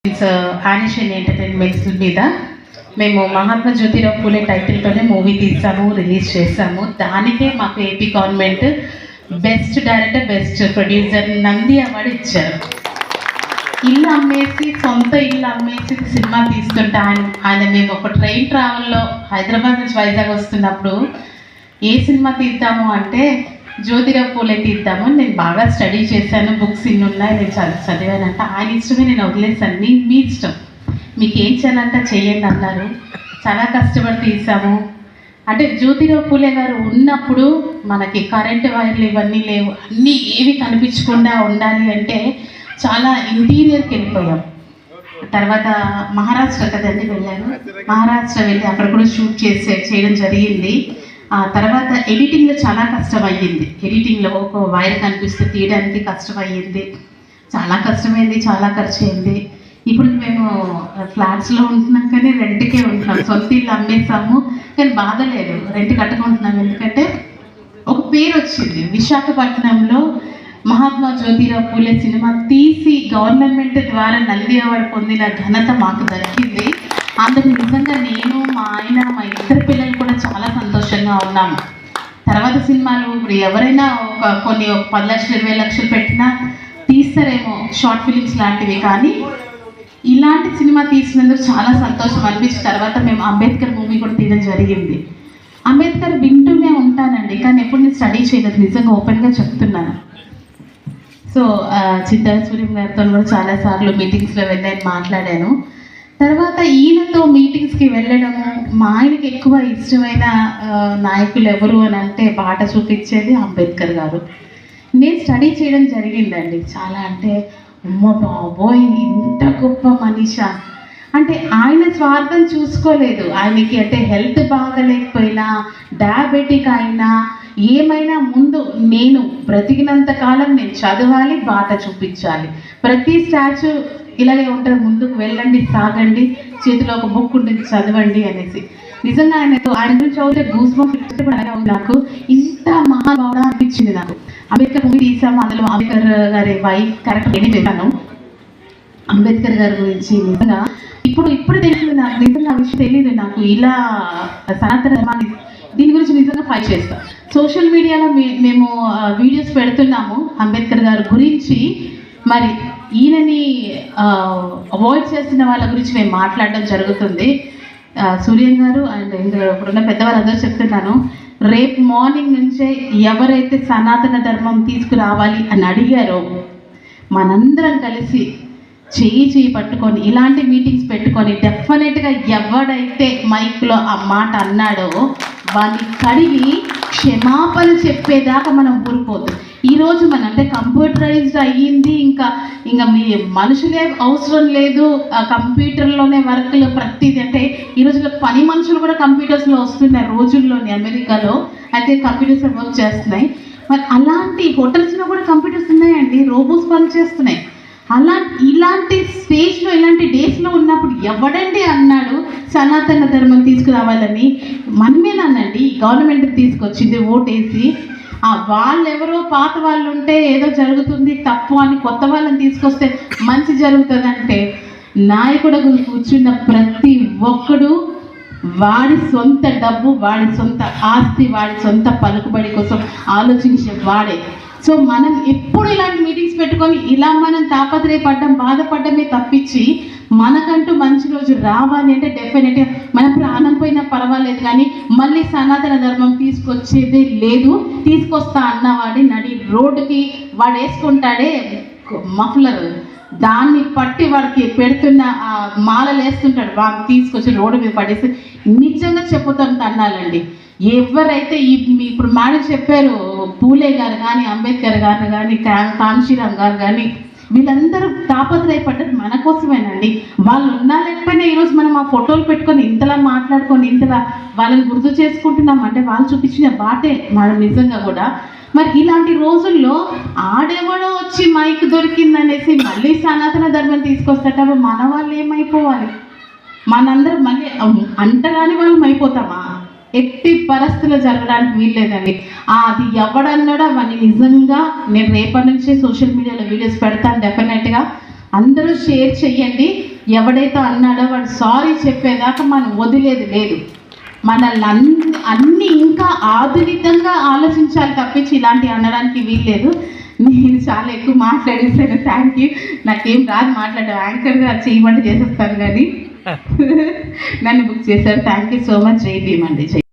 యానిషన్ entertainments మీద మేము Mahatma Jyotirao Phule టైటిల్తోనే movie తీసాము, రిలీజ్ చేసాము. దానికే మాకు AP government best director, best producer Nandi award ఇచ్చారు. ఇల్లు అమ్మేసి, సొంత ఇల్లు అమ్మేసి సినిమా తీస్తుంటే ఆయన మేము ఒక ట్రైన్ ట్రావెల్లో హైదరాబాద్ నుంచి వైజాగ్ వస్తున్నప్పుడు ఏ సినిమా తీద్దాము అంటే జ్యోతిరావు పూలే తీద్దాము. నేను బాగా స్టడీ చేశాను, బుక్స్ ఇన్ని ఉన్నాయి, నేను చదివానంట. ఆయన ఇష్టమే, నేను వదిలేసాను. మీ ఇష్టం, మీకు ఏం చేయాలంటే చెయ్యండి అన్నారు. చాలా కష్టపడి తీసాము. అంటే జ్యోతిరావు పూలే గారు ఉన్నప్పుడు మనకి కరెంటు వైర్లు ఇవన్నీ లేవు, అన్నీ ఏవి కనిపించకుండా ఉండాలి అంటే చాలా ఇంటీరియర్కి వెళ్ళిపోయాం. తర్వాత మహారాష్ట్ర కదండి వెళ్ళాను. మహారాష్ట్ర వెళ్ళి అక్కడ కూడా షూట్ చేయడం జరిగింది. ఆ తర్వాత ఎడిటింగ్లో చాలా కష్టం అయ్యింది. ఎడిటింగ్లో ఒక వైర్ కనిపిస్తే తీయడానికి కష్టం అయ్యింది, చాలా కష్టమైంది, చాలా ఖర్చు అయింది. ఇప్పుడు మేము ఫ్లాట్స్లో ఉంటున్నాం కానీ రెంట్కే ఉంటున్నాం. సొంత ఇల్లు అమ్మేసాము కానీ బాధ లేదు, రెంట్ కట్టుకుంటున్నాం. ఎందుకంటే ఒక పేరు వచ్చింది. విశాఖపట్నంలో మహాత్మా జ్యోతిరావు పూలే సినిమా తీసి గవర్నమెంట్ ద్వారా నంది అవార్డు పొందిన ఘనత మాకు దక్కింది. అందుకు నిజంగా నేను, మా ఆయన, మా ఇద్దరు పిల్లలు కూడా చాలా సంతోషంగా ఉన్నాము. తర్వాత సినిమాలు ఇప్పుడు ఎవరైనా కొన్ని 10 లక్షలు 20 లక్షలు పెట్టినా తీస్తారేమో షార్ట్ ఫిలిమ్స్ లాంటివి, కానీ ఇలాంటి సినిమా తీసినందుకు చాలా సంతోషం అనిపించిన తర్వాత మేము అంబేద్కర్ మూవీ కూడా తీయడం జరిగింది. అంబేద్కర్ వింటూనే ఉంటానండి, కానీ ఎప్పుడు నేను స్టడీ చేయలేదు, నిజంగా ఓపెన్గా చెప్తున్నాను. సో చిత్తూరు సూర్యం గారితో కూడా చాలాసార్లు మీటింగ్స్లో వెళ్ళాను, మాట్లాడాను. తర్వాత ఈయనతో మీటింగ్స్కి వెళ్ళడము, మా ఆయనకి ఎక్కువ ఇష్టమైన నాయకులు ఎవరు అని అంటే బాట చూపించేది అంబేద్కర్ గారు. నేను స్టడీ చేయడం జరిగిందండి. చాలా అంటే అమ్మ బాబోయ్ ఇంత గొప్ప మనిషి అంటే ఆయన స్వార్థం చూసుకోలేదు. ఆయనకి అంటే హెల్త్ బాగలేకపోయినా, డయాబెటిక్ అయినా, ఏమైనా ముందు నేను బ్రతికినంత కాలం నేను చదవాలి, బాట చూపించాలి. ప్రతి స్టాచ్యూ ఇలాగే ఉంటుంది, ముందుకు వెళ్ళండి, సాగండి, చేతిలో ఒక బుక్ ఉంటుంది, చదవండి అనేసి. నిజంగా ఆయన గురించి చదివితే గూస్ బంప్స్ నాకు ఇంత మహాభావన అనిపించింది. నాకు అంబేద్కర్ మూవీ తీసాము, అందులో అంబేద్కర్ గారి వైఫ్ క్యారెక్టర్ నేనే చేశాను. అంబేద్కర్ గారి గురించి నిజంగా ఇప్పుడు తెలిసింది నాకు. నిజంగా ఆ విషయం తెలియదు నాకు. ఇలా సనాతన ధర్మాన్ని దీని గురించి నిజంగా ఫైట్ చేస్తాం. సోషల్ మీడియాలో మేము వీడియోస్ పెడుతున్నాము అంబేద్కర్ గారి గురించి. మరి ఈయనని అవాయిడ్ చేస్తున్న వాళ్ళ గురించి మేము మాట్లాడడం జరుగుతుంది. సూర్యం గారు అండ్ ఇప్పుడున్న పెద్దవాళ్ళందరూ చెప్తున్నాను, రేపు మార్నింగ్ నుంచే ఎవరైతే సనాతన ధర్మం తీసుకురావాలి అని అడిగారో మనందరం కలిసి చేయి పట్టుకొని ఇలాంటి మీటింగ్స్ పెట్టుకొని డెఫినెట్గా ఎవడైతే మైక్లో ఆ మాట అన్నాడో వాడిని కడిగి క్షమాపణ చెప్పేదాకా మనం ఊరిపోదు. ఈరోజు మన అంటే కంప్యూటరైజ్డ్ అయ్యింది, ఇంకా మీ మనుషులే అవసరం లేదు, కంప్యూటర్లోనే వర్క్లు ప్రతిదీ. అంటే ఈ రోజుల్లో పని మనుషులు కూడా కంప్యూటర్స్లో వస్తున్నాయి రోజుల్లోని. అమెరికాలో అయితే కంప్యూటర్స్ వర్క్ చేస్తున్నాయి. మరి అలాంటి హోటల్స్లో కూడా కంప్యూటర్స్ ఉన్నాయండి, రోబోట్స్ పని చేస్తున్నాయి. ఇలాంటి స్టేజ్లో, ఇలాంటి డేస్లో ఉన్నప్పుడు ఎవడండి అన్నాడు సనాతన ధర్మం తీసుకురావాలని? మనమేనానండి గవర్నమెంట్కి తీసుకొచ్చింది ఓటేసి. వాళ్ళెవరో పాత వాళ్ళు ఉంటే ఏదో జరుగుతుంది తప్పు అని కొత్త వాళ్ళని తీసుకొస్తే మంచి జరుగుతుందంటే నాయకుడు కూర్చున్న ప్రతి ఒక్కడు వాడి సొంత డబ్బు, వాడి సొంత ఆస్తి, వాడి సొంత పలుకుబడి కోసం ఆలోచించే వాడే. సో మనం ఎప్పుడు ఇలాంటి మీటింగ్స్ పెట్టుకొని ఇలా మనం తాపత్రయపడ్డం, బాధపడ్డమే తప్పించి మనకంటూ మంచి రోజు రావాలి అంటే డెఫినెట్గా మన ప్రాణం పోయినా పర్వాలేదు, కానీ మళ్ళీ సనాతన ధర్మం తీసుకొచ్చేదే లేదు. తీసుకొస్తా అన్నవాడి నడి రోడ్డుకి వాడు వేసుకుంటాడే మఫ్లర్, దాన్ని పట్టి వాడికి పెడుతున్న మాలలు వేస్తుంటాడు, వాడిని తీసుకొచ్చి రోడ్డు మీద పడేసి నిజంగా చెప్పుతాం అన్నాలండి. ఎవరైతే ఇప్పుడు మేడం చెప్పారు, పూలే గారు కానీ, అంబేద్కర్ గారు కానీ, కాంశీరామ్ గారు కానీ, వీళ్ళందరూ తాపత్రయపడ్డది మన కోసమేనండి. వాళ్ళు ఉన్నా లేకపోయినా ఈరోజు మనం ఆ ఫోటోలు పెట్టుకొని ఇంతలా మాట్లాడుకొని ఇంతలా వాళ్ళని గుర్తు చేసుకుంటున్నాం అంటే వాళ్ళు చూపించిన బాటే మనం నిజంగా కూడా. మరి ఇలాంటి రోజుల్లో ఆడెవడో వచ్చి మైక్ దొరికిందనేసి మళ్ళీ సనాతన ధర్మం తీసుకొస్తాట మన వాళ్ళు ఏమైపోవాలి? మనందరం మళ్ళీ అంటరాని వాళ్ళం అయిపోతామా? ఎట్టి పరిస్థితుల్లో జరగడానికి వీల్లేదండి. అది ఎవడన్నాడో అవన్నీ నిజంగా నేను రేపటి నుంచే సోషల్ మీడియాలో వీడియోస్ పెడతాను. డెఫినెట్గా అందరూ షేర్ చెయ్యండి. ఎవడైతే అన్నాడో వాడు సారీ చెప్పేదాకా మనం వదిలేది లేదు. మనల్ని అన్నీ ఇంకా ఆధునికంగా ఆలోచించాలి తప్పించి ఇలాంటివి అనడానికి వీల్లేదు. నేను చాలా ఎక్కువ మాట్లాడేసాను, థ్యాంక్ యూ. నాకేం రాదు మాట్లాడడం, యాంకర్గా చేయమంటే చేసేస్తాను కానీ నన్ను బుక్ చేశారు. Thank you so much. జై భీమ్ అండి.